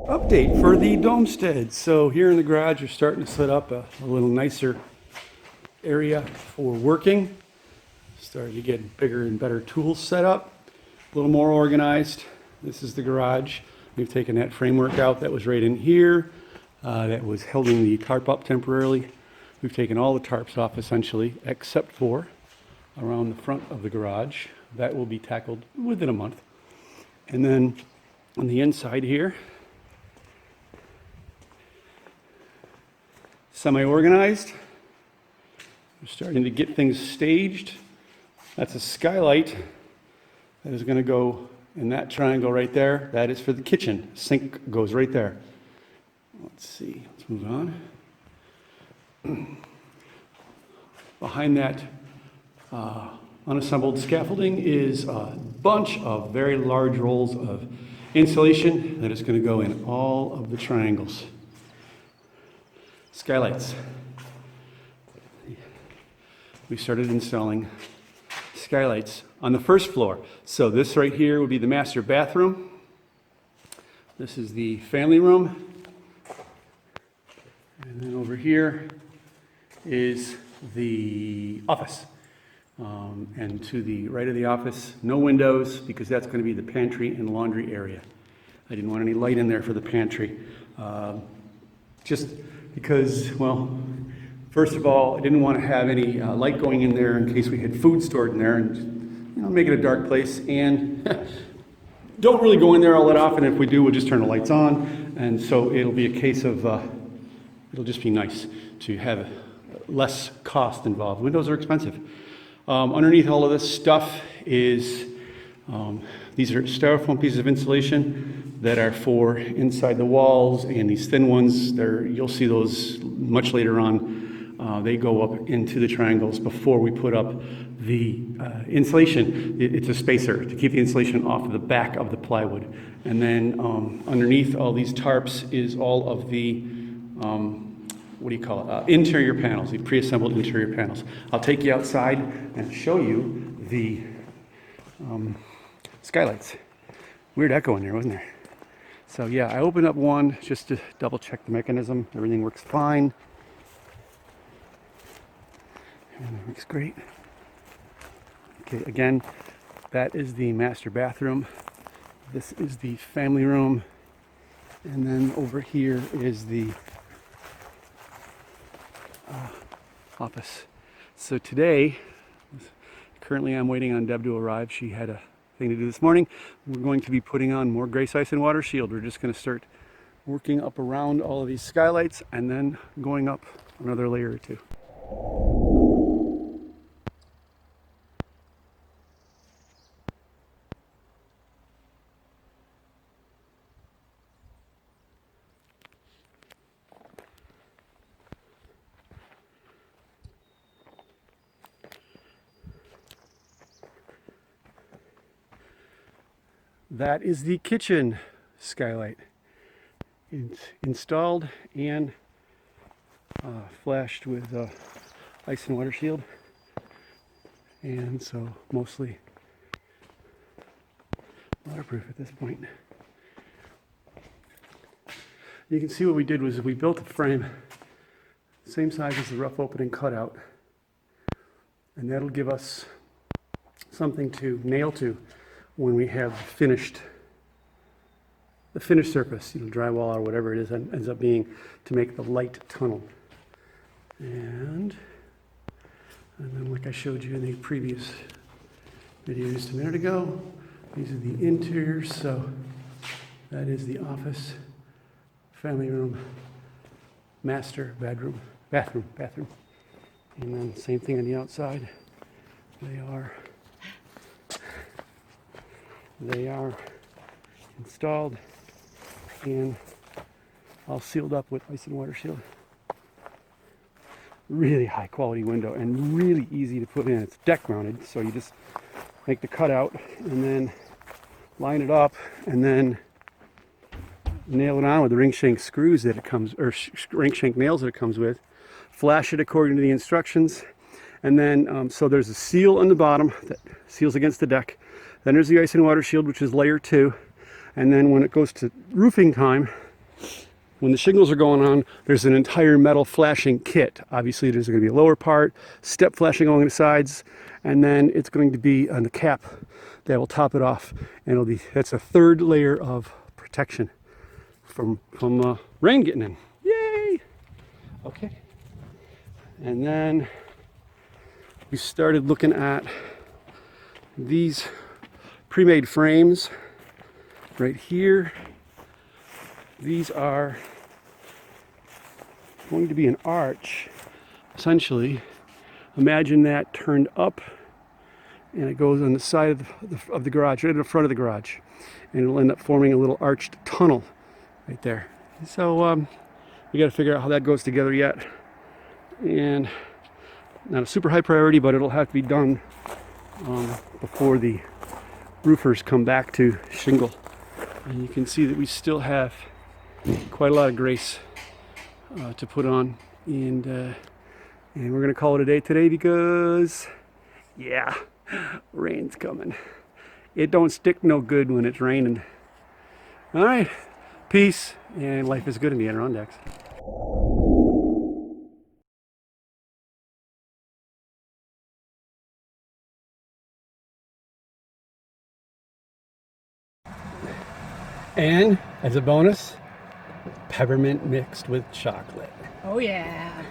Update for the Domestead. So here in the garage, we're starting to set up a little nicer area for working. Starting to get bigger and better tools set up, a little more organized. This is the garage. We've taken that framework out that was right in here, that was holding the tarp up temporarily. We've taken all the tarps off essentially, except for around the front of the garage. That will be tackled within a month. And then on the inside here, semi-organized. We're starting to get things staged. That's a skylight that is going to go in that triangle right there. That is for the kitchen. Sink goes right there. Let's see. Let's move on. Behind that unassembled scaffolding is a bunch of very large rolls of insulation that is going to go in all of the triangles. Skylights. We started installing skylights on the first floor. So this right here would be the master bathroom. This is the family room. And then over here is the office. And to the right of the office, no windows, because that's going to be the pantry and laundry area. I didn't want any light in there for the pantry. Just because, well, first of all, I didn't want to have any light going in there in case we had food stored in there, and make it a dark place. And don't really go in there all that often. If we do, we'll just turn the lights on. And so it'll be a case of, it'll just be nice to have less cost involved. Windows are expensive. Underneath all of this stuff is, these are styrofoam pieces of insulation that are for inside the walls, and these thin ones, you'll see those much later on. They go up into the triangles before we put up the insulation. It's a spacer to keep the insulation off of the back of the plywood. And then underneath all these tarps is all of the what do you call it? Interior panels, the pre-assembled interior panels. I'll take you outside and show you the skylights. Weird echo in there, wasn't there? So yeah, I opened up one just to double check the mechanism. Everything works fine. Everything works great. Okay, again, that is the master bathroom. This is the family room. And then over here is the office. So today, currently I'm waiting on Deb to arrive. She had a thing to do this morning. We're going to be putting on more Grace Ice and Water Shield. We're just going to start working up around all of these skylights and then going up another layer or two. That is the kitchen skylight. It's installed and flashed with ice and water shield, and so mostly waterproof at this point. You can see what we did was we built a frame same size as the rough opening cutout, and that'll give us something to nail to when we have the finished surface, drywall or whatever it is, ends up being, to make the light tunnel. And then, like I showed you in the previous video just a minute ago, these are the interiors. So that is the office, family room, master bedroom, bathroom. And then same thing on the outside. They are installed and all sealed up with ice and water shield. Really high quality window and really easy to put in. It's deck mounted, so you just make the cutout and then line it up and then nail it on with the ring shank screws that it comes, or ring shank nails that it comes with. Flash it according to the instructions, and then so there's a seal on the bottom that seals against the deck. Then there's the ice and water shield, which is layer 2, and then when it goes to roofing time, when the shingles are going on, there's an entire metal flashing kit. Obviously, there's going to be a lower part, step flashing along the sides, and then it's going to be on the cap that will top it off. And that's a third layer of protection from rain getting in. Yay! Okay. And then we started looking at these pre-made frames right here. These are going to be an arch, essentially. Imagine that turned up, and it goes on the side of the garage, right in the front of the garage, and it'll end up forming a little arched tunnel right there. So we got to figure out how that goes together yet, and not a super high priority, but it'll have to be done before the roofers come back to shingle. And you can see that we still have quite a lot of grace to put on, and we're gonna call it a day today because, yeah, rain's coming. It don't stick no good when it's raining. All right, peace, and life is good in the Adirondacks. And as a bonus, peppermint mixed with chocolate. Oh yeah.